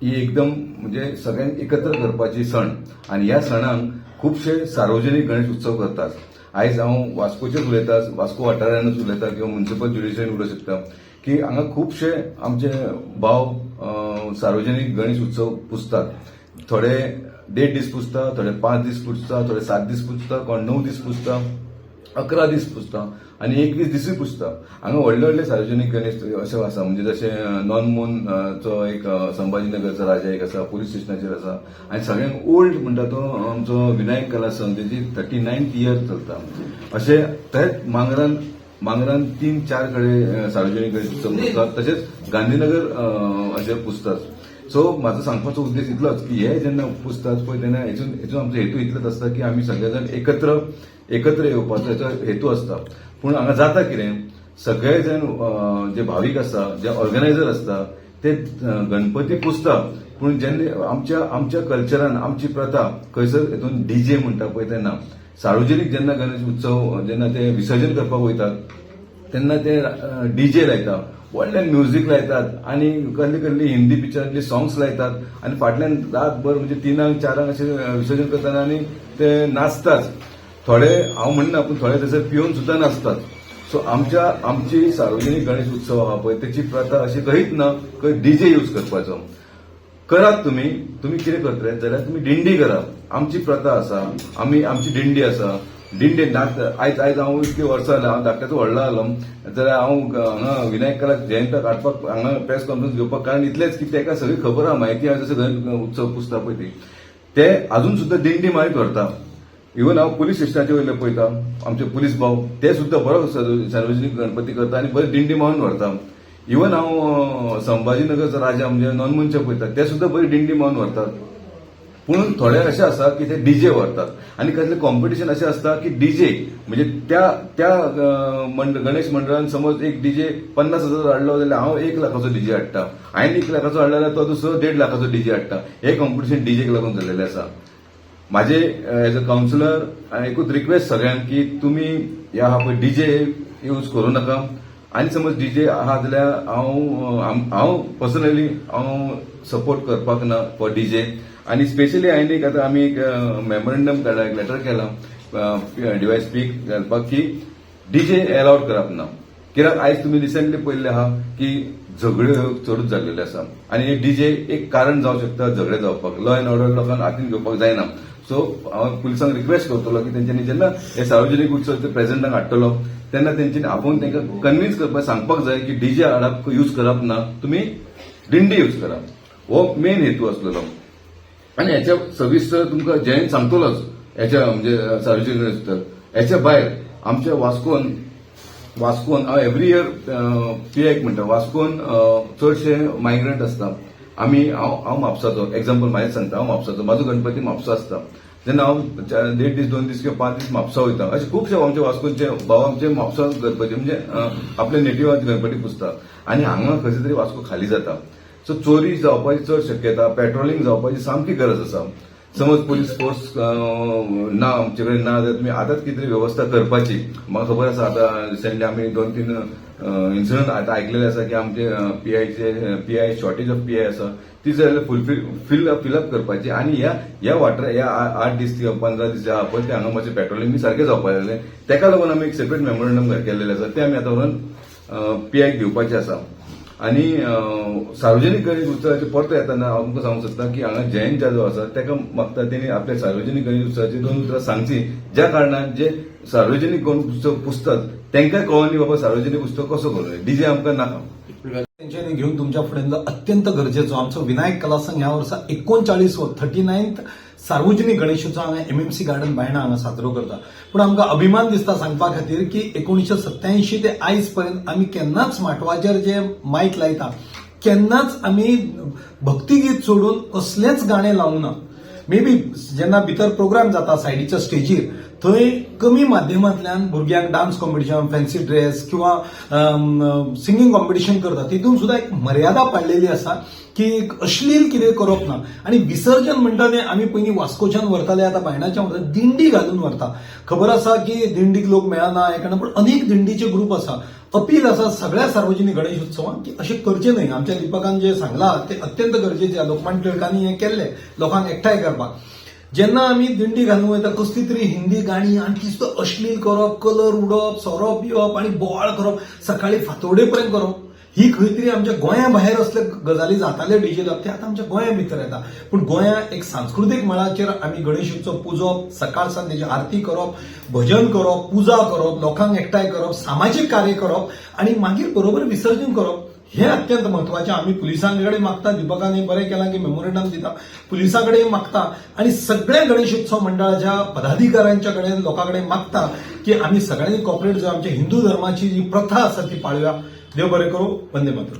ही एकदम म्हणजे सगळ्यांक एकत्र करपाची सण आणि ह्या सणांक खूबशे सार्वजनीक गणेश उत्सव करतात. आयज हांव वास्कोचेच उलयतां, वास्को वाठारानूच उलयतां किंवा म्युनिसिपल ज्युडिशरीन उलोवंक शकता की हांगा खूबशे आमचे भाव सार्वजनीक गणेश उत्सव पुजतात. थोडे 1.5 दीस पुजता, थोडे 5 दीस पुजता, थोडे 7 दीस पुजता, कोण 9 दीस पुजता, 11 दीस पुजता आणि 21 दीसूय पुजता. हांगा व्हडले व्हडले सार्वजनीक गणेश अशे आसा, म्हणजे जशे नॉनमोनचो एक संभाजीनगरचो राजा एक आसा, पुलीस स्टेशनाचेर आसा आनी सगळ्यांत ओल्ड म्हणटा तो आमचो विनायक कला संघ, तेजी 39th इयर चलता. अशे तेच मांगरान 3-4 कडे सार्वजनीक गणेश उत्सव पुजतात, तशेंच गांधीनगर अशे पुजतात. सो म्हाजो सांगपाचो उद्देश इतलोच की हे जेन्ना पुजतात पळय तेन्ना हेतून आमचो हेतू इतलोच आसता की आमी सगळे जाण एकत्र येवपाचो हेचो हेतू आसता. पूण हांगा जाता कितें, सगळे जण जे भावीक आसा, जे ऑर्गनायझर आसता ते गणपती पुजता, पूण जेन्ना आमच्या कल्चरान आमची प्रथा खंयसर हेतून डीजे म्हणटा पळय तेन्ना सार्वजनीक जेन्ना गणेश उत्सव जेन्ना ते विसर्जन करपाक वयतात तेन्ना ते डीजे लायता, व्हडल्यान म्युझिक लायतात आणि कसली हिंदी पिक्चरांतली सॉंग्स लायतात आणि फाटल्यान रातभर म्हणजे 3-4 असे विसर्जन करतना आणि ते नाचतात. थोडे हांव म्हणना पूण थोडे थंयसर पिवन सुद्धा नाचतात. सो आमची सार्वजनीक गणेश उत्सव आहा पळय तेची प्रथा अशी कहीच ना की डीजे यूज करपाचो. करात तुम्ही कितें करतले जाल्यार तुम्ही दिंडी करात. आमची प्रथा आसा, आमची दिंडी आसा. दिंडे आयज हांव इतकी वर्सां जाल्यां, हांव धाकट्याचो व्हडलो जालो जाल्यार हांव हांगा विनायक कला जयंता काडपाक हांगा प्रेस कॉन्फरन्स घेवपाक कारण इतलेंच की ताका सगळी खबर आहा, म्हायती आहा, जसो गणेश उत्सव पुजता पळय ती ते अजून सुद्धा दिंडी मारीत व्हरता. इवन हांव पुलीस स्टेशनाचेर वयले पळयता, आमचे पुलीस भाव ते सुद्धा बरो सार्वजनीक गणपती करता आणि बरी दिंडी मारून व्हरता. इवन हांव संभाजीनगरचो राजा म्हणजे नॉनमनचे पळयता, ते सुद्धा बरी दिंडी मारून व्हरतात. पूण थोडे असे आसा की ते डीजे व्हरतात आणि कसले कॉम्पिटिशन असे असता की डीजे म्हणजे त्या गणेश मंडळान समज एक डीजे 50,000 हाडलो जाल्यार हांव 1 लाखाचो डीजे हाडटा, हांवें 1 लाखाचो हाडलो जाल्यार तो दुसरो 1.5 लाखाचो डीजे हाडटा. हे कॉम्पिटिशन डीजेक लागून जाल्लेलें आसा. माझे एज अ काउन्सिलर एकूच रिक्वेस्ट सगळ्यांक की तुमी ह्या पळय डीजे यूज करूं नाका आणि समज डीजे आहा जाल्यार हांव पर्सनली सपोर्ट करपाक ना फॉर डीजे. आणि स्पेशली हांवें एक आतां आमी एक मेमोरेंडम काडला, एक लेटर केला डीवायएसपीक घालपाक की डीजे अलाउड करप ना. कित्याक आयज तुमी रिसेंटली पळयल्ले आहा की झगड्यो चडूच जाल्लेले आसा आणि हे डीजे एक कारण जावंक शकता झगडे जावपाक. लॉ अँड ऑर्डर लोकांक हातीन घेवपाक जायना. सो हांव पुलिसांक रिक्वेस्ट करतलो की तेंच्यांनी जेन्ना हे सार्वजनीक उत्सव प्रेझेंटाक हाडटलो तेन्ना तेंच्यांनी आपूण तांकां कन्विन्स करपाक सांगपाक जाय की डीजे हाडप यूज करप ना, तुमी दिंडी यूज करा. हो मेन हेतू आसलेलो. आणि ह्याच्या सविस्तर तुमकां जयंत सांगतलोच ह्याच्या म्हणजे सार्वजनीक गणेश उत्सव. ह्याच्या भायर आमच्या वास्कोन हांव एव्हरी इयर पीआयक म्हणटा वास्कोन चडशे मायग्रंट आसता. हांव म्हापसाचो एक्झाम्पल म्हाजें सांगता. हांव म्हापसाचो, म्हाजो गणपती म्हापसा आसता. जेन्ना हांव 1.5 दीस 2 दीस किंवा 5 दीस म्हापसा वयता, अशे खुबशे आमचे वास्कोचे भाव आमचे म्हापसा गणपती म्हणजे आपल्या नेटिव्हांत गणपती पुजतात आणि हांगा खंयचे तरी वास्को खाली जाता. सो चोरी जावपाची चड शक्यता, पेट्रोलिंग जावपाची सामकी गरज आसा. समज पुलीस फोर्स ना आमचे कडेन ना जाल्यार तुमी आतांच कितें तरी व्यवस्था करपाची. म्हाका खबर आसा आतां रिसेंटली आमी 2-3 इन्सिडंट आतां आयकलेले आसा की आमचे पीआय शॉर्टेज ऑफ पीआय आसा ती जाल्यार फिलअप करपाची आणि ह्या वाठार ह्या 8 दीस किंवा 15 दीस जे आहा पळय ते हांगा मातशें पेट्रोलिंग बी सारकें जावपाक लागलें. तेका लागून आमी एक सेपरेट मेमोरेंडम केल्लेले आसा, ते आमी आतां व्हरून पीआयक दिवपाचे आसा. आणि सार्वजनीक गणेश उत्सवाचे परतो येताना हांव तुमकां सांगूंक सोदतां की हांगा जयंत जो आसा तेका मागता तेणी आपल्या सार्वजनीक गणेश उत्सवाची 2 उतरां सांगची, ज्या कारणान जे सार्वजनीक गणेश उत्सव पुजतात तांकां कळनी बाबा सार्वजनीक उत्सव कसो करूं, डीजे आमकां नाका. तेंच्यांनी घेऊन तुमच्या फुडें अत्यंत गरजेचो आमचो विनायक कला संघ ह्या वर्सा 39th सार्वजनीक गणेशोत्सव हांगा एमएमसी गार्डन बायणा हांगा साजरो करता. पूण आमकां अभिमान दिसता सांगपा खातीर की 1987 ते आयज पर्यंत आमी केन्नाच स्मार्टवॉचार जे मायक लायता केन्नाच आमी भक्तिगीत सोडून कसलेंच गाणें लावूं ना. मे बी जेन्ना भितर प्रोग्राम जाता सायडीच्या स्टेजीर थंय कमी माध्यमांतल्यान भुरग्यांक डान्स कॉम्पिटिशन, फॅन्सी ड्रेस किंवा सिंगींग कॉम्पिटिशन करता, तितून सुद्धा एक मर्यादा पाडलेली आसा की अश्लील कितें करप ना. आणि विसर्जन म्हणटा आमी पयलीं वास्कोच्यान व्हरताले, आतां बायणाच्यान व्हरता, दिंडी घालून व्हरता. खबर आसा की दिंडीक लोक मेळना हे कारण, पूण अनेक दिंडीचे ग्रुप आसा. अपील आसा सगळ्या सार्वजनीक गणेश उत्सवांक की अशें करचें न्हय. आमच्या दिपकान जे सांगलां ते अत्यंत गरजेचें आसा. लोकमान्य टिळकांनी हें केल्लें लोकांक एकठांय करपाक. जेन्ना आमी दिंडी घालून वयता कसली तरी हिंदी गाणी आनी तिचो अश्लील करप, कलर उडोवप, सोरो पिवप आनी बोवाळ करप, सकाळी फांतोडे पर्यंत करप, ही खंय तरी आमच्या गोंया भायर असले गजाली जाताले डिजिटल ते आतां आमच्या गोंया भितर येता. पूण गोंया एक सांस्कृतीक मळाचेर आमी गणेश उत्सव पुजप, सकाळ सांज तेजी आरती करप, भजन करप, पुजा करप, लोकांक एकठांय करप, सामाजीक कार्य करप आनी मागीर बरोबर विसर्जन करप हे अत्यंत महत्वाचें. आमी पुलिसांकडे मागता, दिपकान हे बरें केलां की मेमोरेंडम दिता, पुलिसांकडे मागता आनी सगळ्या गणेश उत्सव मंडळाच्या पदाधिकाऱ्यांच्या कडेन लोकांकडे मागता की आमी सगळ्यांनी कॉपरेट जावं, आमच्या हिंदू धर्माची जी प्रथा आसा ती पाळुया. देव बरें करूं. वंदे मातरम.